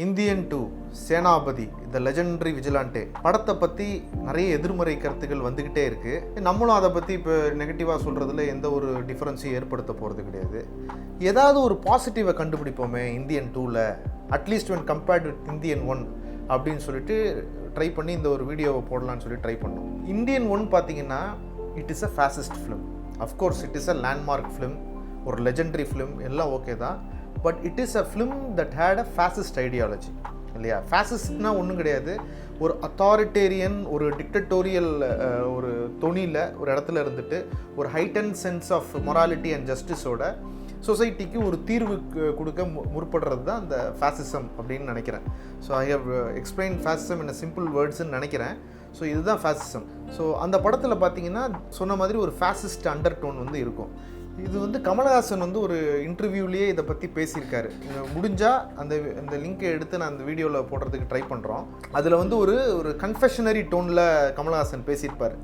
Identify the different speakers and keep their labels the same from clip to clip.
Speaker 1: Indian 2 சேனாபதி த legendary விஜிலாண்டே படத்தை பற்றி நிறைய எதிர்மறை கருத்துக்கள் வந்துக்கிட்டே இருக்குது. நம்மளும் அதை பற்றி இப்போ நெகட்டிவாக சொல்கிறதுல எந்த ஒரு டிஃப்ரென்ஸையும் ஏற்படுத்த போகிறது கிடையாது. ஏதாவது ஒரு பாசிட்டிவை கண்டுபிடிப்போமே இந்தியன் 2ல், at least when compared with Indian 1 அப்படின்னு சொல்லிட்டு ட்ரை பண்ணி இந்த ஒரு வீடியோவை போடலான்னு சொல்லி ட்ரை பண்ணோம். இந்தியன் 1 பார்த்தீங்கன்னா it is a fascist film. Of course it is a landmark film, ஒரு லெஜெண்டரி ஃபிலிம், எல்லாம் ஓகே தான். But it is a film that had a fascist ideology இல்லையா? ஃபேசிஸ்ட்னா ஒன்றும் கிடையாது, ஒரு அத்தாரிட்டேரியன், ஒரு டிக்டட்டோரியல் ஒரு தொனியில் ஒரு இடத்துல இருந்துட்டு ஒரு heightened sense of morality and ஜஸ்டிஸோட சொசைட்டிக்கு ஒரு தீர்வு கொடுக்க முற்படுறது தான் அந்த ஃபேசிசம் அப்படின்னு நினைக்கிறேன். So I have explain fascism in a simple வேர்ட்ஸ்ன்னு நினைக்கிறேன். ஸோ இதுதான் ஃபேசிசம். ஸோ அந்த படத்தில் பார்த்தீங்கன்னா சொன்ன மாதிரி ஒரு ஃபேசிஸ்ட் அண்டர் டோன் வந்து இருக்கும். இது வந்து கமலஹாசன் வந்து ஒரு இன்டர்வியூலேயே இதை பற்றி பேசியிருக்காரு. முடிஞ்சால் அந்த லிங்கை எடுத்து நான் அந்த வீடியோவில் போடுறதுக்கு ட்ரை பண்ணுறோம். அதில் வந்து ஒரு கன்ஃபெஷனரி டோனில் கமலஹாசன் பேசியிருப்பார்.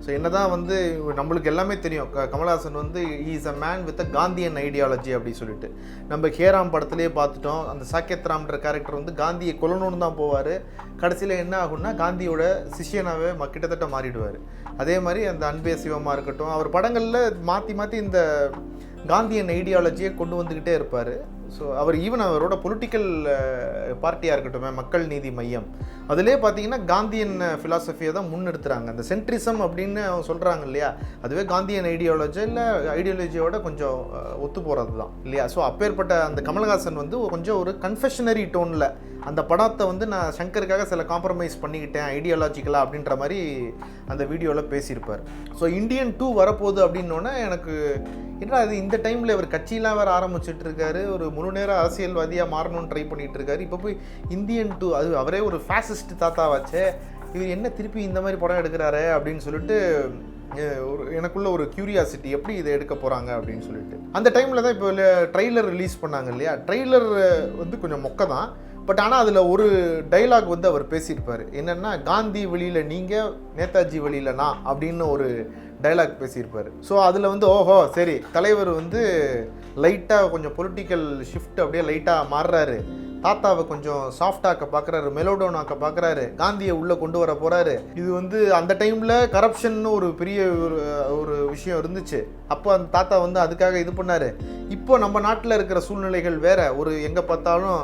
Speaker 1: ஸோ என்ன தான் வந்து நம்மளுக்கு எல்லாமே தெரியும், கமலஹாசன் வந்து is a man with a Gandhian ideology அப்படின்னு சொல்லிட்டு. நம்ம ஹேராம் படத்துலேயே பார்த்துட்டோம், அந்த சாக்கெத் ராம்ன்ற கேரக்டர் வந்து காந்தியை கொல்லணும்னு தான் போவார். கடைசியில் என்ன ஆகும்னா காந்தியோட சிஷியனாகவே கிட்டத்தட்ட மாறிடுவார். அதே மாதிரி அந்த அன்பே சிவமாக இருக்கட்டும், அவர் படங்களில் மாற்றி மாற்றி இந்த காந்தியன் ஐடியாலஜியை கொண்டு வந்துக்கிட்டே இருப்பார். ஸோ அவர் ஈவன் அவரோட பொலிட்டிக்கல் பார்ட்டியாக இருக்கட்டும், மக்கள் நீதி மையம், அதிலே பார்த்தீங்கன்னா காந்தியன் ஃபிலாசபியை தான் முன்னெடுத்துறாங்க. அந்த சென்ட்ரிசம் அப்படின்னு அவங்க சொல்கிறாங்க இல்லையா, அதுவே காந்தியன் ஐடியாலஜியோட கொஞ்சம் ஒத்து போகிறது தான் இல்லையா? ஸோ அப்பேற்பட்ட அந்த கமலஹாசன் வந்து கொஞ்சம் ஒரு கன்ஃபெஷனரி டோனில் அந்த படத்தை வந்து நான் சங்கருக்காக சில காம்ப்ரமைஸ் பண்ணிக்கிட்டேன் ஐடியாலஜிக்கலாக அப்படின்ற மாதிரி அந்த வீடியோவில் பேசியிருப்பார். ஸோ இந்தியன் 2 வரப்போகுது அப்படின்னோடனே எனக்கு என்ன அது இந்த டைமில் இவர் கட்சியெலாம் வேறு ஆரம்பிச்சுட்டு இருக்காரு, ஒரு முழு நேர அரசியல்வாதியாக மாறணும்னு ட்ரை பண்ணிகிட்டு இருக்காரு. இப்போ போய் இந்தியன் 2, அது அவரே ஒரு ஃபேசிஸ்ட் தாத்தாவாச்சே, இவர் என்ன திருப்பி இந்த மாதிரி படம் எடுக்கிறாரு அப்படின்னு சொல்லிட்டு ஒரு எனக்குள்ள ஒரு க்யூரியாசிட்டி, எப்படி இதை எடுக்க போகிறாங்க அப்படின்னு சொல்லிட்டு. அந்த டைமில் தான் இப்போ ட்ரெய்லர் ரிலீஸ் பண்ணாங்க இல்லையா? ட்ரெய்லர் வந்து கொஞ்சம் மொக்க தான், பட் ஆனால் அதில் ஒரு டைலாக் வந்து அவர் பேசியிருப்பார். என்னென்னா, காந்தி வழியில் நீங்கள், நேதாஜி வழியில் நான் அப்படின்னு ஒரு டைலாக் பேசியிருப்பார். ஸோ அதில் வந்து ஓஹோ சரி, தலைவர் வந்து லைட்டாக கொஞ்சம் பொலிட்டிக்கல் ஷிஃப்ட் அப்படியே லைட்டாக மாறுறாரு, தாத்தாவை கொஞ்சம் சாஃப்டாக்க பார்க்குறாரு, மெலோடோன் ஆக்க பார்க்குறாரு, காந்தியை உள்ளே கொண்டு வர போகிறாரு. இது வந்து அந்த டைமில் கரப்ஷன் ஒரு பெரிய ஒரு விஷயம் இருந்துச்சு. அப்போ அந்த தாத்தா வந்து அதுக்காக இது பண்ணார். இப்போ நம்ம நாட்டில் இருக்கிற சூழ்நிலைகள் வேறு, ஒரு எங்கே பார்த்தாலும்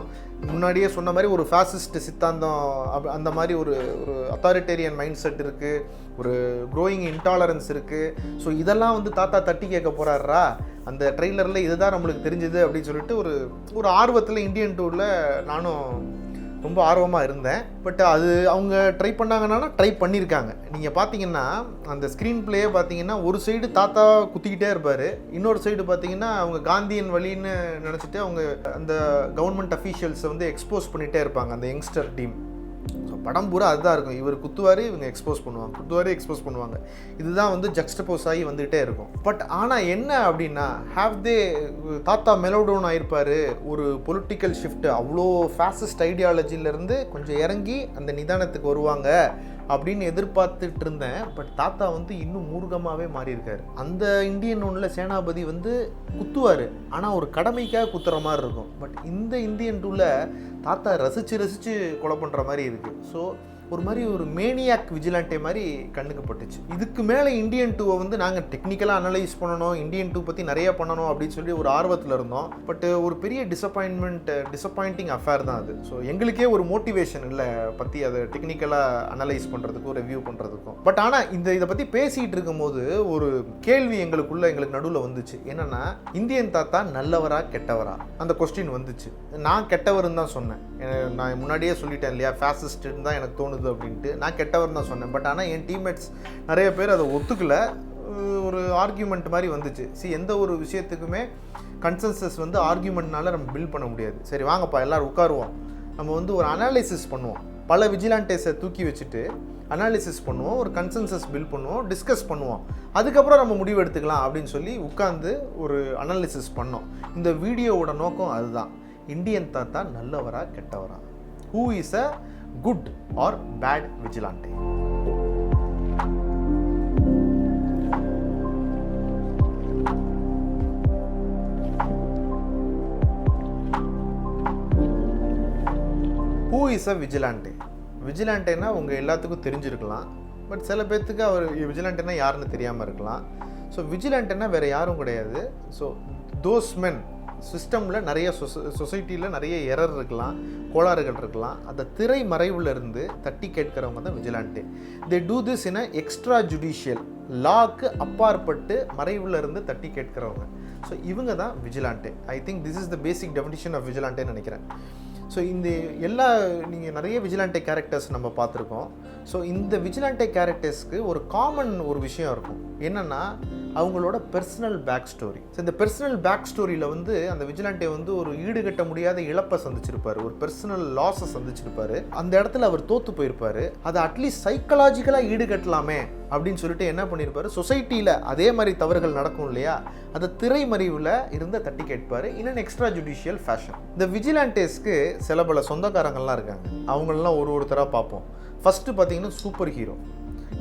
Speaker 1: முன்னாடியே சொன்ன மாதிரி ஒரு ஃபேசிஸ்ட் சித்தாந்தம், அந்த மாதிரி ஒரு அத்தாரிட்டேரியன் மைண்ட் செட் இருக்குது, ஒரு க்ரோயிங் இன்டாலரன்ஸ் இருக்குது. ஸோ இதெல்லாம் வந்து தாத்தா தட்டி கேட்க போகிறாரா? அந்த ட்ரெய்லரில் இதுதான் நம்மளுக்கு தெரிஞ்சுது அப்படின்னு சொல்லிட்டு ஒரு ஆர்வத்தில் இந்தியன் 2ல் நானும் ரொம்ப ஆர்வமாக இருந்தேன். பட் அது அவங்க ட்ரை பண்ணாங்கன்னா ட்ரை பண்ணியிருக்காங்க. நீங்கள் பார்த்தீங்கன்னா அந்த ஸ்க்ரீன் பிளேயே பார்த்தீங்கன்னா ஒரு சைடு தாத்தா குத்திக்கிட்டே இருப்பார், இன்னொரு சைடு பார்த்தீங்கன்னா அவங்க காந்தியன் வழின்னு நினச்சிட்டு அவங்க அந்த கவர்மெண்ட் அஃபீஷியல்ஸை வந்து எக்ஸ்போஸ் பண்ணிகிட்டே இருப்பாங்க, அந்த யங்ஸ்டர் டீம். ஸோ படம் பூரா அதுதான் இருக்கும், இவர் குத்துவார், இவங்க எக்ஸ்போஸ் பண்ணுவாங்க. இதுதான் வந்து ஜக்ஸ்டபோஸ் ஆகி வந்துகிட்டே இருக்கும். பட் ஆனால் என்ன அப்படின்னா, தாத்தா மெலோடோன் ஆயிருப்பார், ஒரு பொலிட்டிக்கல் ஷிஃப்ட், அவ்வளோ ஃபேசிஸ்ட் ஐடியாலஜிலேருந்து கொஞ்சம் இறங்கி அந்த நிதானத்துக்கு வருவாங்க அப்படின்னு எதிர்பார்த்துட்டு இருந்தேன். பட் தாத்தா வந்து இன்னும் மூர்க்கமாகவே மாறியிருக்காரு. அந்த இந்தியன் 1ல் சேனாபதி வந்து குத்துவார், ஆனால் ஒரு கடமைக்காக குத்துற மாதிரி இருக்கும். பட் இந்த இந்தியன் 2ல் தாத்தா ரசித்து கொலை பண்ணுற மாதிரி இருக்குது. ஸோ ஒரு மாதிரி ஒரு மேனியாக் விஜிலாண்டே மாதிரி கண்ணுக்கு பட்டுச்சு. இதுக்கு மேலே இந்தியன் 2 வந்து நாங்கள் டெக்னிக்கலாக அனலைஸ் பண்ணணும், இந்தியன் 2 பற்றி நிறைய பண்ணணும் அப்படின்னு சொல்லி ஒரு ஆர்வத்தில் இருந்தோம். பட் ஒரு பெரிய டிசப்பாயிண்டிங் அஃபேர் தான் அது. ஸோ எங்களுக்கே ஒரு மோட்டிவேஷன் இல்லை பற்றி அதை டெக்னிக்கலாக அனலைஸ் பண்ணுறதுக்கும் ரிவ்யூ பண்ணுறதுக்கும். பட் ஆனால் இதை பற்றி பேசிகிட்டு இருக்கும்போது ஒரு கேள்வி எங்களுக்கு நடுவில் வந்துச்சு. என்னென்னா, இந்தியன் தாத்தா நல்லவரா கெட்டவரா? அந்த கொஸ்டின் வந்துச்சு. நான் கெட்டவர்னு தான் சொன்னேன். நான் முன்னாடியே சொல்லிட்டேன் இல்லையா, ஃபேசிஸ்ட்னு தான் எனக்கு தோணுது அப்படின்ட்டு. நான் கெட்டவர் தான் சொன்னேன். பட் ஆனால் என் டீம்மேட்ஸ் நிறைய பேர் அதை ஒத்துக்கல. ஒரு ஆர்கியூமெண்ட் மாதிரி வந்துச்சு. எந்த ஒரு விஷயத்துக்குமே கன்சென்சஸ் வந்து ஆர்கியூமெண்ட்னால நம்ம பில்ட் பண்ண முடியாது. சரி வாங்கப்பா எல்லோரும் உட்காருவோம், நம்ம வந்து ஒரு அனாலிசிஸ் பண்ணுவோம், பல விஜிலாண்டேஸை தூக்கி வச்சுட்டு அனாலிசிஸ் பண்ணுவோம், ஒரு கன்சென்சஸ் பில்ட் பண்ணுவோம், டிஸ்கஸ் பண்ணுவோம், அதுக்கப்புறம் நம்ம முடிவு எடுத்துக்கலாம் அப்படின்னு சொல்லி உட்காந்து ஒரு அனாலிசிஸ் பண்ணோம். இந்த வீடியோவோட நோக்கம் அதுதான். இந்தியன் தாத்தா நல்லவரா கெட்டவரா? Who is a good or bad vigilante? Who is a vigilante? விஜிலாண்டேனா உங்கள் எல்லாத்துக்கும் தெரிஞ்சிருக்கலாம், பட் சில பேர்த்துக்கு அவர் விஜிலாண்டேனா யாருன்னு தெரியாமல் இருக்கலாம். ஸோ விஜிலாண்டேனா வேறு யாரும் கிடையாது. ஸோ தோஸ் மென் சிஸ்டமில் நிறைய சொசைட்டியில் நிறைய எரர் இருக்கலாம், கோளாறுகள் இருக்கலாம், அந்த திரை மறைவில் இருந்து தட்டி கேட்கிறவங்க தான் vigilante. They do this in a extra judicial, லாக்கு அப்பாற்பட்டு மறைவில் இருந்து தட்டி கேட்கிறவங்க. ஸோ இவங்க தான் விஜிலாண்டே. I think this is the basic definition of விஜிலாண்டேன்னு நினைக்கிறேன். ஸோ இந்த நீங்கள் நிறைய விஜிலாண்டே கேரக்டர்ஸ் நம்ம பார்த்துருக்கோம். ஸோ இந்த விஜிலாண்டே கேரக்டர்ஸ்க்கு ஒரு காமன் ஒரு விஷயம் இருக்கும், என்னென்னா அவங்களோட பர்சனல் பேக் ஸ்டோரி. ஸோ இந்த பர்சனல் பேக் ஸ்டோரியில் வந்து அந்த விஜிலாண்டே வந்து ஒரு ஈடுகட்ட முடியாத இழப்பை சந்திச்சிருப்பார், ஒரு பர்சனல் லாஸை சந்திச்சிருப்பார். அந்த இடத்துல அவர் தோற்று போயிருப்பார். அதை அட்லீஸ்ட் சைக்கலாஜிக்கலாக ஈடுகட்டலாமே அப்படின்னு சொல்லிட்டு என்ன பண்ணியிருப்பார், சொசைட்டியில் அதே மாதிரி தவறுகள் நடக்கும் இல்லையா, அதை திரைமறைவில் இருந்து தட்டி கேட்பார் இன் அன் எக்ஸ்ட்ரா ஜுடிஷியல் ஃபேஷன். இந்த விஜிலாண்டேஸ்க்கு சில பல சொந்தக்காரங்கள்லாம் இருக்காங்க. அவங்களெலாம் ஒருத்தராக பார்ப்போம். ஃபஸ்ட்டு பார்த்தீங்கன்னா சூப்பர் ஹீரோ.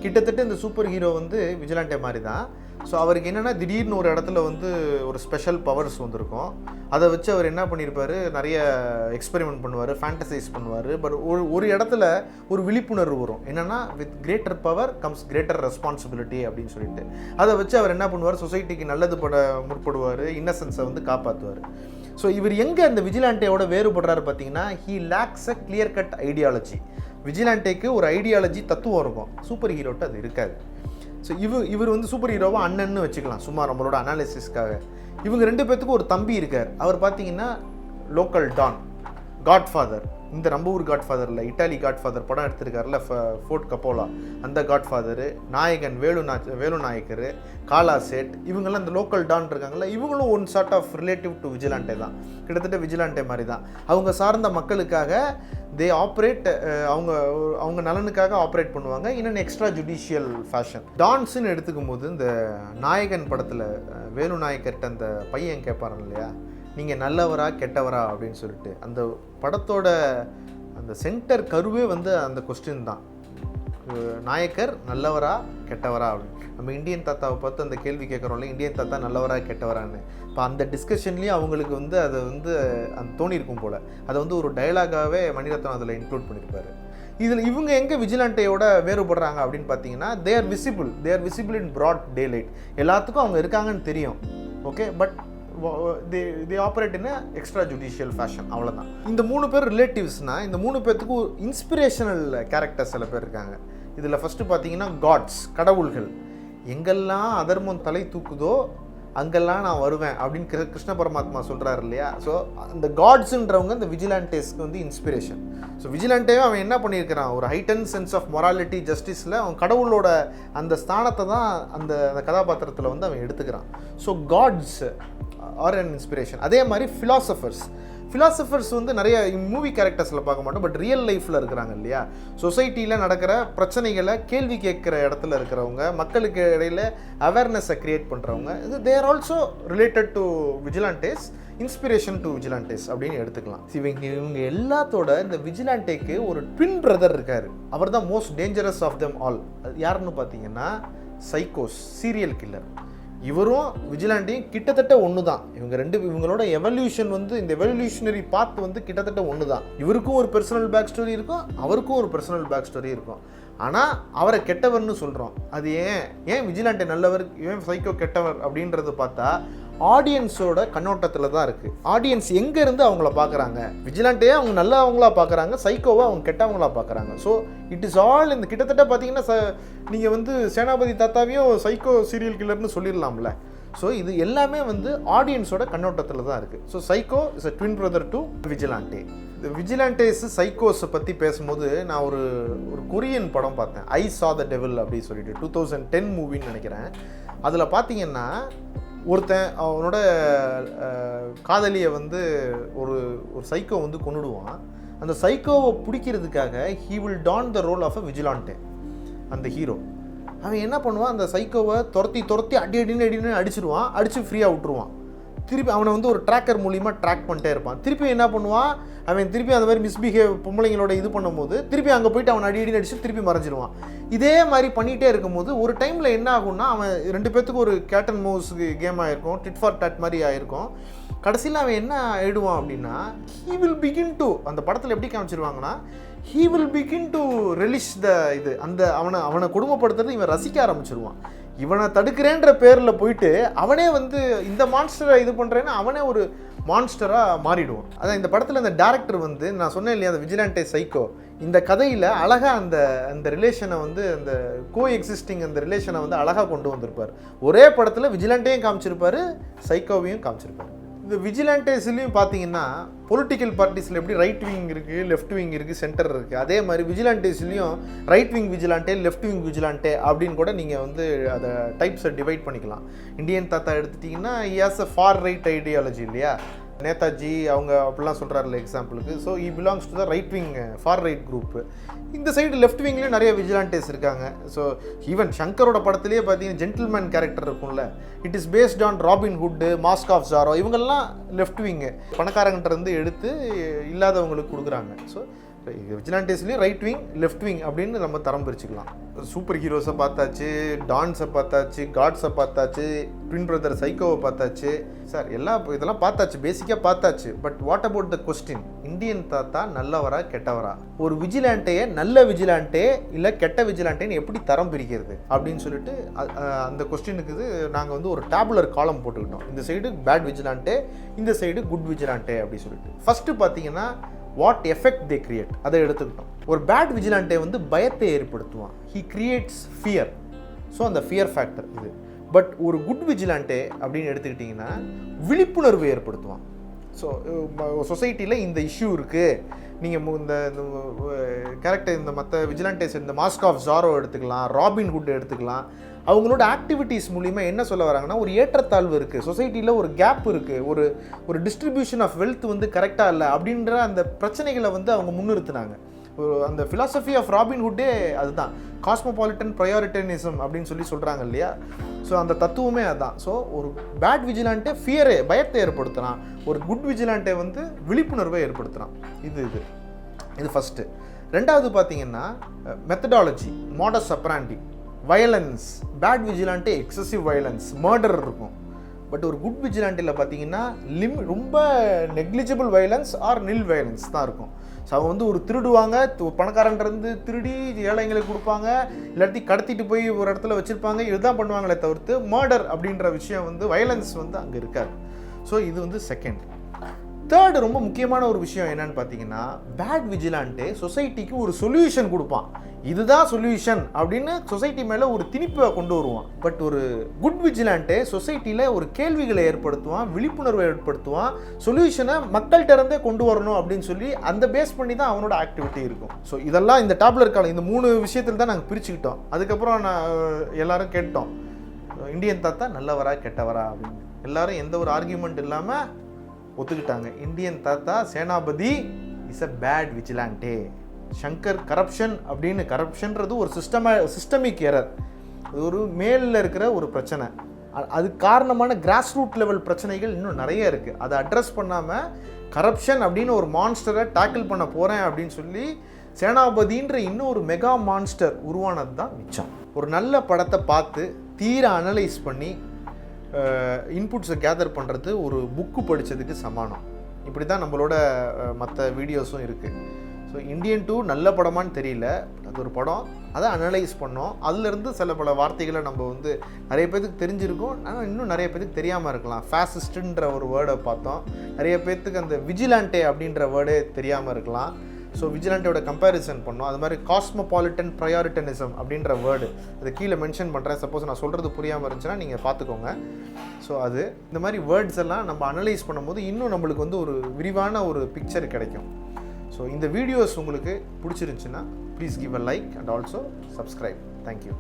Speaker 1: கிட்டத்தட்ட இந்த சூப்பர் ஹீரோ வந்து விஜிலாண்டே மாதிரி தான். ஸோ அவருக்கு என்னென்னா திடீர்னு ஒரு இடத்துல வந்து ஒரு ஸ்பெஷல் பவர்ஸ் வந்திருக்கும். அதை வச்சு அவர் என்ன பண்ணியிருப்பார், நிறைய எக்ஸ்பெரிமெண்ட் பண்ணுவார், ஃபேண்டசைஸ் பண்ணுவார். பட் ஒரு இடத்துல ஒரு விழிப்புணர்வு வரும், என்னென்னா with greater power comes greater responsibility அப்படின்னு சொல்லிட்டு. அதை வச்சு அவர் என்ன பண்ணுவார், சொசைட்டிக்கு நல்லது முற்படுவார், இன்னசென்ஸை வந்து காப்பாற்றுவார். ஸோ இவர் எங்கே அந்த விஜிலாண்டேயோட வேறுபடுறாரு பார்த்தீங்கன்னா, he lacks a clear cut ideology. விஜிலாண்டேக்கு ஒரு ஐடியாலஜி தத்துவம் இருக்கும், சூப்பர் ஹீரோட்ட அது இருக்காது. ஸோ இவர் வந்து சூப்பர் ஹீரோவை அண்ணன்னு வச்சுக்கலாம் சும்மா நம்மளோட அனாலிசிஸ்க்காக. இவங்க ரெண்டு பேர்த்துக்கும் ஒரு தம்பி இருக்கார். அவர் பார்த்தீங்கன்னா லோக்கல் டான், காட்ஃபாதர். இந்த நம்ம ஊர் காட்ஃபாதரில் இட்டாலி காட்ஃபாதர் படம் எடுத்திருக்காருல ஃபோர்ட் கப்போலா, அந்த காட்ஃபாதரு, நாயகன் வேலு நாயக்கர், காலா சேட், இவங்கெல்லாம் இந்த லோக்கல் டான் இருக்காங்கல்ல, இவங்களும் one sort of relative to vigilante தான். கிட்டத்தட்ட விஜிலாண்டே மாதிரி தான். அவங்க சார்ந்த மக்களுக்காக தே ஆப்ரேட், அவங்க நலனுக்காக ஆப்ரேட் பண்ணுவாங்க in an extra judicial fashion. டான்ஸுன்னு எடுத்துக்கும் போது இந்த நாயகன் படத்தில் வேலு நாயக்கர்கிட்ட அந்த பையன் கேட்பாரு இல்லையா, நீங்கள் நல்லவரா கெட்டவரா அப்படின்னு சொல்லிட்டு, அந்த படத்தோட அந்த சென்டர் கருவே வந்து அந்த கொஸ்டின் தான், நாயக்கர் நல்லவரா கெட்டவரா அப்படின்னு. நம்ம இந்தியன் தாத்தாவை பார்த்து அந்த கேள்வி கேட்குறோம்ல, இந்தியன் தாத்தா நல்லவரா கெட்டவரான்னு. இப்போ அந்த டிஸ்கஷன்லேயும் அவங்களுக்கு வந்து அதை வந்து அந்த தோணியிருக்கும் போல், அதை வந்து ஒரு டயலாகாகவே மணிரத்னம் அதில் இன்க்ளூட் பண்ணியிருப்பார். இதில் இவங்க எங்கே விஜிலாண்டேயோட வேறுபடுறாங்க அப்படின்னு பார்த்தீங்கன்னா, they are visible in broad daylight. எல்லாத்துக்கும் அவங்க இருக்காங்கன்னு தெரியும், okay, but they operate in a extra judicial fashion. அவ்வளோதான். இந்த 3 பேர் ரிலேட்டிவ்ஸ்னால், இந்த 3 பேர்த்துக்கும் இன்ஸ்பிரேஷனல் கேரக்டர்ஸ் சில பேர் இருக்காங்க. இதில் ஃபஸ்ட்டு பார்த்தீங்கன்னா காட்ஸ், கடவுள்கள். எங்கெல்லாம் அதர்மம் தலை தூக்குதோ அங்கெல்லாம் நான் வருவேன் அப்படின்னு கிருஷ்ண பரமாத்மா சொல்கிறாரு இல்லையா. ஸோ அந்த காட்ஸுன்றவங்க இந்த விஜிலாண்டேஸ்க்கு வந்து இன்ஸ்பிரேஷன். ஸோ விஜிலாண்டேவே அவன் என்ன பண்ணியிருக்கிறான், ஒரு ஹைட்டன் சென்ஸ் ஆஃப் மொராலிட்டி ஜஸ்டிஸில் அவன் கடவுளோட அந்த ஸ்தானத்தை தான் அந்த கதாபாத்திரத்தில் வந்து அவன் எடுத்துக்கிறான். So gods are an inspiration. அதே மாதிரி ஃபிலாசபர்ஸ் வந்து நிறைய மூவி கேரக்டர்ஸில் பார்க்க மாட்டோம், பட் ரியல் லைஃப்பில் இருக்கிறாங்க இல்லையா. சொசைட்டியில் நடக்கிற பிரச்சனைகளை கேள்வி கேட்குற இடத்துல இருக்கிறவங்க, மக்களுக்கு இடையில் அவேர்னஸை க்ரியேட் பண்ணுறவங்க, இது they are also related to vigilantes, inspiration to vigilantes அப்படின்னு எடுத்துக்கலாம். இவங்க எல்லாத்தோட இந்த விஜிலாண்டேக்கு ஒரு ட்வின் பிரதர் இருக்கார். அவர் தான் most dangerous of them all. யாருன்னு பார்த்தீங்கன்னா சைக்கோஸ், சீரியல் கில்லர். இவரும் விஜிலாண்டியும் கிட்டத்தட்ட ஒன்று தான். இவங்களோட எவல்யூஷன் வந்து, இந்த எவல்யூஷனரி பாத் வந்து கிட்டத்தட்ட ஒன்று தான். இவருக்கும் ஒரு பர்சனல் பேக் ஸ்டோரி இருக்கும், அவருக்கும் ஒரு பர்சனல் பேக் ஸ்டோரி இருக்கும். ஆனால் அவரை கெட்டவர்னு சொல்கிறோம். அது ஏன் விஜிலாண்டே நல்லவர், ஏன் சைக்கோ கெட்டவர் அப்படின்றது பார்த்தா ஆடியன்ஸோட கண்ணோட்டத்தில் தான் இருக்குது. ஆடியன்ஸ் எங்கேருந்து அவங்கள பார்க்குறாங்க, விஜிலாண்டே அவங்க நல்லவங்களா பார்க்குறாங்க, சைக்கோவை அவங்க கெட்டவங்களா பார்க்குறாங்க. ஸோ இட் இஸ் ஆல் இந்த கிட்டத்தட்ட பார்த்தீங்கன்னா நீங்கள் வந்து சேனாபதி தாத்தாவையும் சைக்கோ சீரியல் கில்லர்னு சொல்லிடலாம்ல. ஸோ இது எல்லாமே வந்து ஆடியன்ஸோட கண்ணோட்டத்தில் தான் இருக்குது. So psycho is a twin brother to vigilante. இந்த விஜிலாண்டேஸ் சைக்கோஸை பற்றி பேசும்போது நான் ஒரு கொரியன் படம் பார்த்தேன், ஐ சா த டெவில் அப்படின்னு சொல்லிட்டு, 2010 மூவின்னு நினைக்கிறேன். அதில் பார்த்தீங்கன்னா ஒருத்தன் அவனோட காதலியை வந்து ஒரு சைக்கோ வந்து கொன்னுடுவான். அந்த சைக்கோவை பிடிக்கிறதுக்காக he will don the role of a vigilante. அந்த ஹீரோ அவன் என்ன பண்ணுவான், அந்த சைக்கோவை துரத்தி அடின்னு அடிச்சிடுவான், அடித்து ஃப்ரீயாக விட்டுருவான். திருப்பி அவனை வந்து ஒரு ட்ராக்கர் மூலிமா ட்ராக் பண்ணிட்டே இருப்பான். திருப்பி என்ன பண்ணுவான், அவன் திருப்பி அந்த மாதிரி மிஸ்பிஹேவ் பொம்பளைங்களோட இது பண்ணும்போது திருப்பி அங்கே போயிட்டு அவன் அடின்னு அடிச்சு திருப்பி மறைஞ்சிடுவான். இதே மாதிரி பண்ணிகிட்டே இருக்கும்போது ஒரு டைமில் என்ன ஆகும்னா, அவன் 2 பேர்த்துக்கு ஒரு கேட் அண்ட் மவுஸ் கேம் ஆகிருக்கும், டிட் ஃபார் டாட் மாதிரி ஆகிருக்கும். கடைசியில் அவன் என்ன ஆயிடுவான் அப்படின்னா he will begin to, அந்த படத்தில் எப்படி காமிச்சிருவாங்கன்னா he will begin to relish the இது, அந்த அவனை கொடுமைப்படுத்துறது இவன் ரசிக்க ஆரம்பிச்சிருவான். இவனை தடுக்கிறேன்ற பேரில் போயிட்டு அவனே வந்து இந்த மான்ஸ்டரை இது பண்ணுறேன்னா அவனே ஒரு மான்ஸ்டராக மாறிடுவான். அதான் இந்த படத்தில் இந்த டேரக்டர் வந்து நான் சொன்னேன் இல்லையா, அந்த விஜிலாண்டே சைக்கோ, இந்த கதையில் அழகாக அந்த ரிலேஷனை வந்து அந்த கோ எக்ஸிஸ்டிங் அந்த ரிலேஷனை வந்து அழகாக கொண்டு வந்திருப்பார். ஒரே படத்தில் விஜிலாண்டையும் காமிச்சிருப்பார், சைக்கோவையும் காமிச்சிருப்பார். இந்த விஜிலாண்டேஸ்லையும் பார்த்தீங்கன்னா பொலிட்டிக்கல் பார்ட்டிஸில் எப்படி ரைட் விங் இருக்குது, லெஃப்ட் விங் இருக்குது, சென்டர் இருக்குது, அதே மாதிரி விஜிலாண்டேஸ்லையும் ரைட் விங் விஜிலாண்டே, லெஃப்ட் விங் விஜிலாண்டே அப்படின்னு கூட நீங்கள் வந்து அதை டைப்ஸை டிவைட் பண்ணிக்கலாம். இந்தியன் தாத்தா எடுத்துட்டிங்கன்னா has a far right ideology இல்லையா, நேதாஜி அவங்க அப்படிலாம் சொல்கிறாருல்ல எக்ஸாம்பிளுக்கு. So he belongs to the right wing far right group. இந்த சைடு லெஃப்ட் விங்லேயும் நிறைய விஜிலாண்டேஸ் இருக்காங்க. ஸோ ஈவன் சங்கரோட படத்துலேயே பார்த்தீங்கன்னா ஜென்டில்மேன் கேரக்டர் இருக்கும்ல, it is based on Robin Hood, mask of Zorro, இவங்கெல்லாம் லெஃப்ட் விங்கு, பணக்காரங்கிட்ட இருந்து எடுத்து இல்லாதவங்களுக்கு கொடுக்குறாங்க. ஸோ விஜிலாண்டேஸ்லேயும் ரைட் விங் லெஃப்ட் விங் அப்படின்னு நம்ம தரம் பிரிச்சுக்கலாம். சூப்பர் ஹீரோஸை பார்த்தாச்சு, டான்ஸை பார்த்தாச்சு, காட்ஸை பார்த்தாச்சு, ட்வின் பிரதர் சைக்கோவை பார்த்தாச்சு. சார் இதெல்லாம் பார்த்தாச்சு, பேசிக்காக பார்த்தாச்சு. But what about the question, Indian தாத்தா நல்லவரா கெட்டவரா? ஒரு விஜிலாண்டையே நல்ல விஜிலாண்டே இல்லை கெட்ட விஜிலாண்டேன்னு எப்படி தரம் பிரிக்கிறது அப்படின்னு சொல்லிட்டு அந்த கொஸ்டினுக்கு நாங்கள் வந்து ஒரு டேபுலர் காலம் போட்டுக்கிட்டோம். இந்த சைடு பேட் விஜிலாண்டே, இந்த சைடு குட் விஜிலாண்டே அப்படி சொல்லிட்டு. ஃபஸ்ட்டு பார்த்தீங்கன்னா வாட் எஃபெக்ட் தே கிரியேட், அதை எடுத்துக்கிட்டோம். ஒரு பேட் விஜிலாண்டே வந்து பயத்தை ஏற்படுத்துவான், ஹீ கிரியேட்ஸ் ஃபியர். ஸோ அந்த ஃபியர் ஃபேக்டர் இது. பட் ஒரு குட் விஜிலாண்டே அப்படின்னு எடுத்துக்கிட்டிங்கன்னா விழிப்புணர்வு ஏற்படுத்துவான். ஸோ சொசைட்டியில் இந்த இஷ்யூ இருக்குது, நீங்கள் இந்த கேரக்டர் இந்த மற்ற விஜிலாண்டேஸ் இந்த மாஸ்க் ஆஃப் ஜாரோ எடுத்துக்கலாம், ராபின் ஹுட் எடுத்துக்கலாம். அவங்களோட ஆக்டிவிட்டீஸ் மூலிமா என்ன சொல்ல வராங்கன்னா, ஒரு ஏற்றத்தாழ்வு இருக்குது, சொசைட்டியில் ஒரு கேப் இருக்குது, ஒரு டிஸ்ட்ரிபியூஷன் ஆஃப் வெல்த் வந்து கரெக்டாக இல்லை அப்படின்ற அந்த பிரச்சனைகளை வந்து அவங்க முன்னிறுத்தினாங்க. அந்த ஃபிலாசபி ஆஃப் ராபின் ஹுட்டே அதுதான், காஸ்மோபாலிட்டன் ப்ரையாரிட்டனிசம் அப்படின்னு சொல்கிறாங்க இல்லையா. ஸோ அந்த தத்துவமே அதுதான். ஸோ ஒரு பேட் விஜிலாண்டே பயத்தை ஏற்படுத்துகிறான், ஒரு குட் விஜிலாண்டே வந்து விழிப்புணர்வை ஏற்படுத்துகிறான். இது ஃபஸ்ட்டு. ரெண்டாவது பார்த்தீங்கன்னா methodology, modus operandi, violence. Bad vigilante excessive violence, murder இருக்கும். பட் ஒரு குட் விஜிலாண்டில் பார்த்தீங்கன்னா ரொம்ப negligible violence or nil violence தான் இருக்கும். ஸோ அவங்க வந்து ஒரு திருடுவாங்க, பணக்காரன்றது திருடி ஏழைங்களுக்கு கொடுப்பாங்க, இல்லாட்டி கடத்திட்டு போய் ஒரு இடத்துல வச்சுருப்பாங்க, இதுதான் பண்ணுவாங்களே தவிர்த்து மர்டர் அப்படின்ற விஷயம் வந்து வயலன்ஸ் வந்து அங்கே இருக்காது. ஸோ இது வந்து செகண்ட். தேர்டு ரொம்ப முக்கியமான ஒரு விஷயம் என்னன்னு பார்த்தீங்கன்னா, பேட் விஜிலாண்டே சொசைட்டிக்கு ஒரு சொல்யூஷன் கொடுப்பான், இதுதான் சொல்யூஷன் அப்படின்னு சொசைட்டி மேலே ஒரு திணிப்பை கொண்டு வருவான். பட் ஒரு குட் விஜிலாண்டே சொசைட்டியில் ஒரு கேள்விகளை ஏற்படுத்துவான், விழிப்புணர்வை ஏற்படுத்துவான், சொல்யூஷனை மக்கள்கிட்ட இருந்தே கொண்டு வரணும் அப்படின்னு சொல்லி அந்த பேஸ் பண்ணி தான் அவனோட ஆக்டிவிட்டி இருக்கும். ஸோ இதெல்லாம் இந்த டேப்லர் காலம் இந்த 3 விஷயத்தில் தான் நாங்கள் பிரிச்சுக்கிட்டோம். அதுக்கப்புறம் எல்லாரும் கேட்டோம், இந்தியன் தாத்தா நல்லவரா கெட்டவரா அப்படின்னு. எல்லாரும் எந்த ஒரு ஆர்கியூமெண்ட் இல்லாமல் ஒத்துக்கிட்டாங்க, இந்தியன் தாத்தா Senapathi is a bad vigilante. Shankar corruption அப்படின்னு, கரப்ஷன்றது ஒரு சிஸ்டமிக் எரர், அது ஒரு மேலில் இருக்கிற ஒரு பிரச்சனை, அது காரணமான கிராஸ் ரூட் லெவல் பிரச்சனைகள் இன்னும் நிறைய இருக்குது. அதை அட்ரஸ் பண்ணாமல் கரப்ஷன் அப்படின்னு ஒரு மான்ஸ்டரை டேக்கிள் பண்ண போகிறேன் அப்படின்னு சொல்லி சேனாபதின்ற இன்னும் ஒரு மெகா மான்ஸ்டர் உருவானது தான் மிச்சம். ஒரு நல்ல படத்தை பார்த்து தீர அனலைஸ் பண்ணி இன்புட்ஸை கேதர் பண்ணுறது ஒரு புக்கு படித்ததுக்கு சமானம். இப்படி தான் நம்மளோட மற்ற வீடியோஸும் இருக்குது. ஸோ இந்தியன் 2 நல்ல படமானு தெரியல, அது ஒரு படம், அதை அனலைஸ் பண்ணோம். அதுலேருந்து சில பல வார்த்தைகளை நம்ம வந்து நிறைய பேருக்கு தெரிஞ்சிருக்கும், ஆனால் இன்னும் நிறைய பேருக்கு தெரியாமல் இருக்கலாம். ஃபேசிஸ்ட்டுன்ற ஒரு வேர்டை பார்த்தோம், நிறைய பேர்த்துக்கு அந்த விஜிலாண்டே அப்படின்ற வேர்டே தெரியாமல் இருக்கலாம். ஸோ விஜிலாண்டோட கம்பேரிசன் பண்ணோம். அது மாதிரி காஸ்மோபாலிட்டன் ப்ரையாரிட்டனிசம் அப்படின்ற வேர்டு அது கீழே மென்ஷன் பண்ணுறேன், சப்போஸ் நான் சொல்கிறது புரியாமல் இருந்துச்சுன்னா நீங்கள் பார்த்துக்கோங்க. ஸோ அது இந்த மாதிரி வேர்ட்ஸ் எல்லாம் நம்ம அனலைஸ் பண்ணும்போது இன்னும் நம்மளுக்கு வந்து ஒரு விரிவான ஒரு பிக்சர் கிடைக்கும். ஸோ இந்த வீடியோஸ் உங்களுக்கு பிடிச்சிருந்துச்சுன்னா please give a like and also subscribe. Thank you.